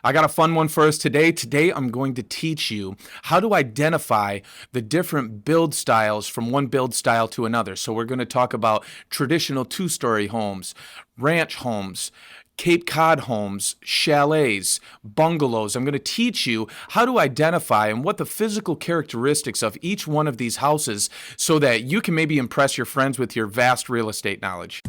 I got a fun one for us today. Today, I'm going to teach you how to identify the different build styles from one build style to another. So we're going to talk about traditional two-story homes, ranch homes, Cape Cod homes, chalets, bungalows. I'm going to teach you how to identify and what the physical characteristics of each one of these houses so that you can maybe impress your friends with your vast real estate knowledge.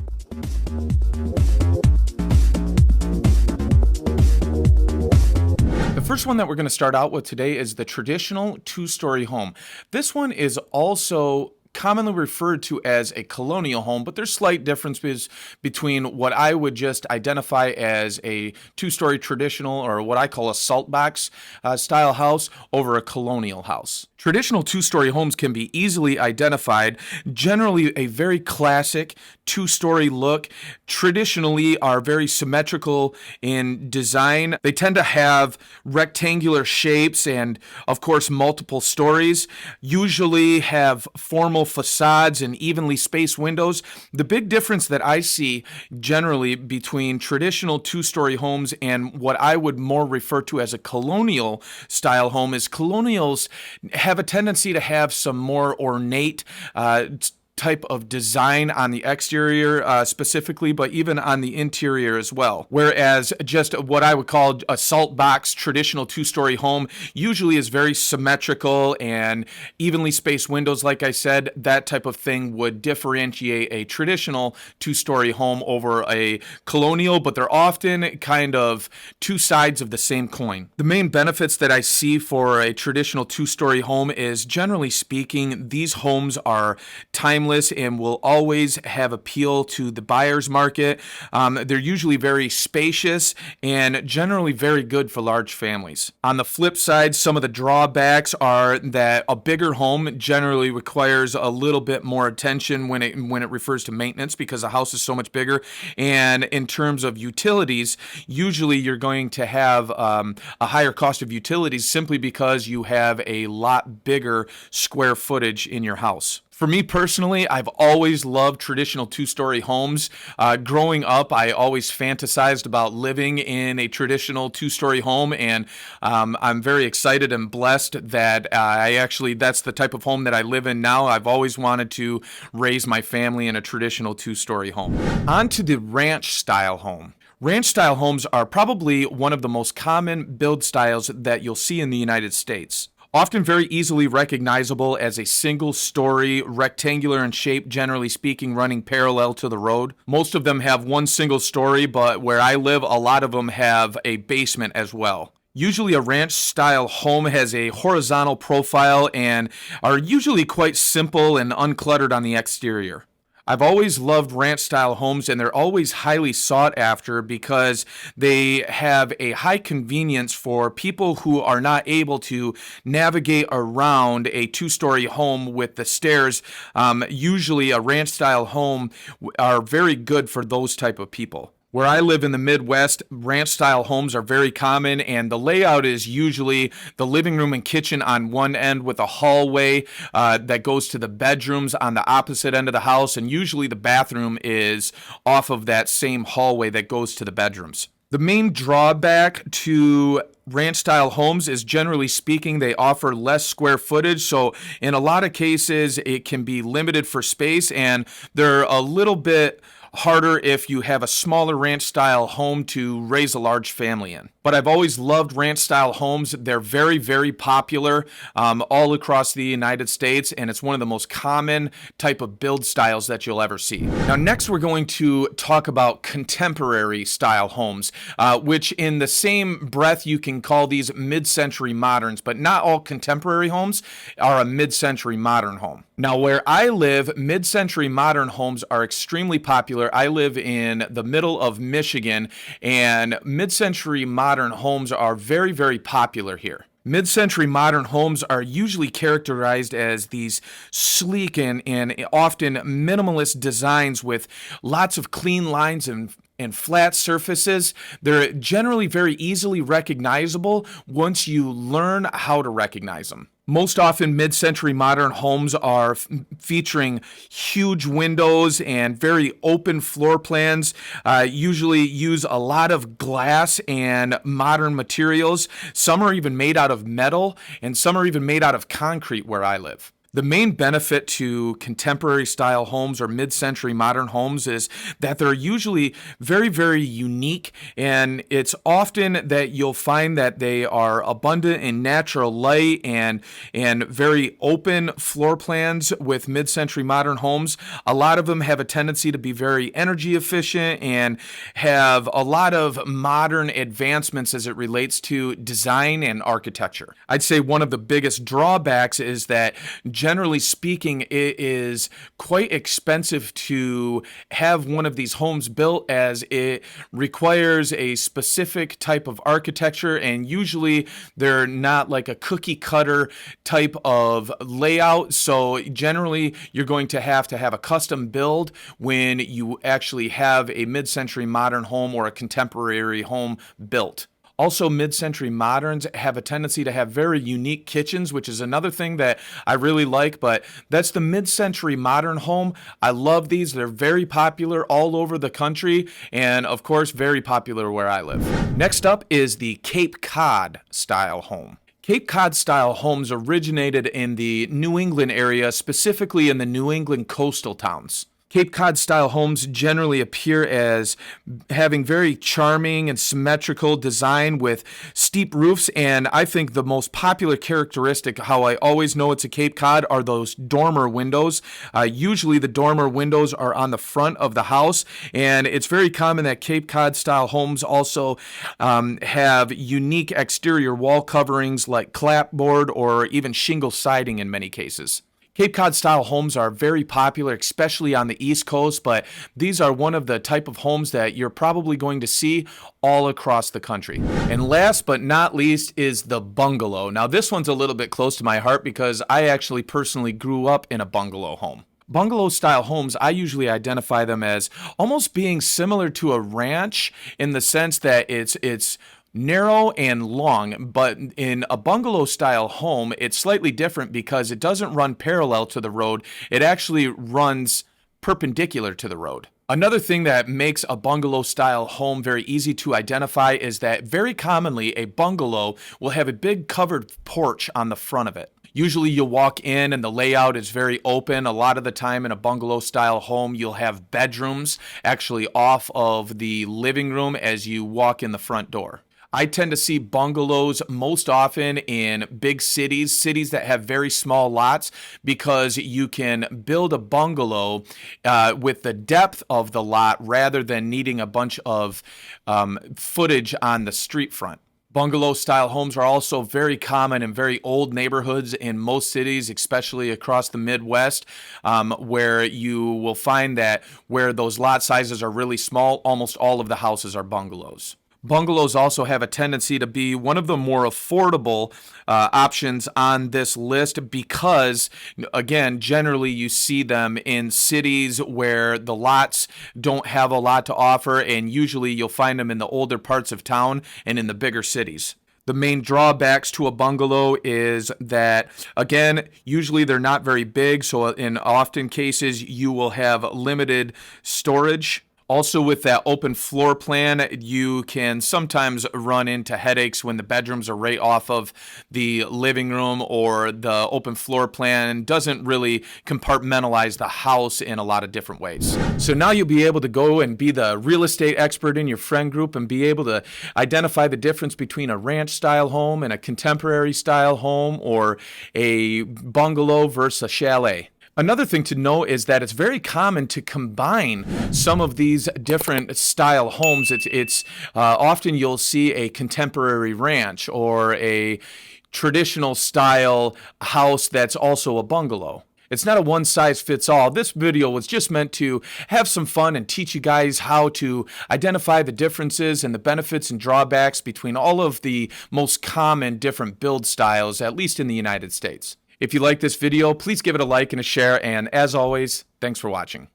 The first one that we're going to start out with today is the traditional two-story home. This one is also commonly referred to as a colonial home, but there's slight differences between what I would just identify as a two-story traditional, or what I call a salt box style house, over a colonial house. Traditional two-story homes can be easily identified, generally a very classic two-story look, traditionally are very symmetrical in design. They tend to have rectangular shapes and, of course, multiple stories, usually have formal facades and evenly spaced windows. The big difference that I see generally between traditional two-story homes and what I would more refer to as a colonial style home is colonials have a tendency to have some more ornate type of design on the exterior specifically, but even on the interior as well. Whereas just what I would call a salt box traditional two-story home usually is very symmetrical and evenly spaced windows. Like I said, that type of thing would differentiate a traditional two-story home over a colonial, but they're often kind of two sides of the same coin. The main benefits that I see for a traditional two-story home is, generally speaking, these homes are timeless and will always have appeal to the buyer's market. They're usually very spacious and generally very good for large families. On the flip side, some of the drawbacks are that a bigger home generally requires a little bit more attention when it refers to maintenance, because the house is so much bigger. And in terms of utilities, usually you're going to have a higher cost of utilities simply because you have a lot bigger square footage in your house. For me personally, I've always loved traditional two-story homes. Growing up, I always fantasized about living in a traditional two-story home, and I'm very excited and blessed that that's the type of home that I live in now. I've always wanted to raise my family in a traditional two-story home. On to the ranch-style home. Ranch-style homes are probably one of the most common build styles that you'll see in the United States. Often very easily recognizable as a single-story, rectangular in shape, generally speaking, running parallel to the road. Most of them have one single story, but where I live, a lot of them have a basement as well. Usually a ranch-style home has a horizontal profile and are usually quite simple and uncluttered on the exterior. I've always loved ranch-style homes, and they're always highly sought after because they have a high convenience for people who are not able to navigate around a two-story home with the stairs. Usually a ranch-style home are very good for those type of people. Where I live in the Midwest, ranch-style homes are very common, and the layout is usually the living room and kitchen on one end with a hallway that goes to the bedrooms on the opposite end of the house, and usually the bathroom is off of that same hallway that goes to the bedrooms. The main drawback to ranch-style homes is, generally speaking, they offer less square footage, so in a lot of cases it can be limited for space, and they're a little bit harder if you have a smaller ranch-style home to raise a large family in. But I've always loved ranch-style homes. They're very, very popular all across the United States, and it's one of the most common type of build styles that you'll ever see. Now, next we're going to talk about contemporary style homes, which in the same breath you can call these mid-century moderns, but not all contemporary homes are a mid-century modern home. Now, where I live, mid-century modern homes are extremely popular. I live in the middle of Michigan, and mid-century modern homes are very, very popular here. Mid-century modern homes are usually characterized as these sleek and often minimalist designs with lots of clean lines and flat surfaces. They're generally very easily recognizable once you learn how to recognize them. Most often, mid-century modern homes are featuring huge windows and very open floor plans, usually use a lot of glass and modern materials. Some are even made out of metal, and some are even made out of concrete where I live. The main benefit to contemporary style homes or mid-century modern homes is that they're usually very, very unique, and it's often that you'll find that they are abundant in natural light and very open floor plans with mid-century modern homes. A lot of them have a tendency to be very energy efficient and have a lot of modern advancements as it relates to design and architecture. I'd say one of the biggest drawbacks is that generally speaking, it is quite expensive to have one of these homes built, as it requires a specific type of architecture, and usually they're not like a cookie cutter type of layout. So generally you're going to have a custom build when you actually have a mid-century modern home or a contemporary home built. Also, mid-century moderns have a tendency to have very unique kitchens, which is another thing that I really like, but that's the mid-century modern home. I love these. They're very popular all over the country, and of course, very popular where I live. Next up is the Cape Cod style home. Cape Cod style homes originated in the New England area, specifically in the New England coastal towns. Cape Cod style homes generally appear as having very charming and symmetrical design with steep roofs, and I think the most popular characteristic, how I always know it's a Cape Cod, are those dormer windows. Usually the dormer windows are on the front of the house, and it's very common that Cape Cod style homes also have unique exterior wall coverings like clapboard or even shingle siding in many cases. Cape Cod style homes are very popular, especially on the East Coast, but these are one of the type of homes that you're probably going to see all across the country. And last but not least is the bungalow. Now this one's a little bit close to my heart because I actually personally grew up in a bungalow home. Bungalow style homes, I usually identify them as almost being similar to a ranch in the sense that it's narrow and long, but in a bungalow style home, it's slightly different because it doesn't run parallel to the road. It actually runs perpendicular to the road. Another thing that makes a bungalow style home very easy to identify is that very commonly a bungalow will have a big covered porch on the front of it. Usually you'll walk in and the layout is very open. A lot of the time in a bungalow style home, you'll have bedrooms actually off of the living room as you walk in the front door. I tend to see bungalows most often in big cities that have very small lots, because you can build a bungalow with the depth of the lot rather than needing a bunch of footage on the street front. Bungalow style homes are also very common in very old neighborhoods in most cities, especially across the Midwest, where you will find that where those lot sizes are really small, almost all of the houses are bungalows. Bungalows also have a tendency to be one of the more affordable options on this list because, again, generally you see them in cities where the lots don't have a lot to offer, and usually you'll find them in the older parts of town and in the bigger cities. The main drawbacks to a bungalow is that, again, usually they're not very big, so in often cases you will have limited storage. Also, with that open floor plan, you can sometimes run into headaches when the bedrooms are right off of the living room, or the open floor plan doesn't really compartmentalize the house in a lot of different ways. So now you'll be able to go and be the real estate expert in your friend group and be able to identify the difference between a ranch style home and a contemporary style home, or a bungalow versus a chalet. Another thing to know is that it's very common to combine some of these different style homes. It's often you'll see a contemporary ranch or a traditional style house that's also a bungalow. It's not a one-size-fits-all. This video was just meant to have some fun and teach you guys how to identify the differences and the benefits and drawbacks between all of the most common different build styles, at least in the United States. If you like this video, please give it a like and a share, and as always, thanks for watching.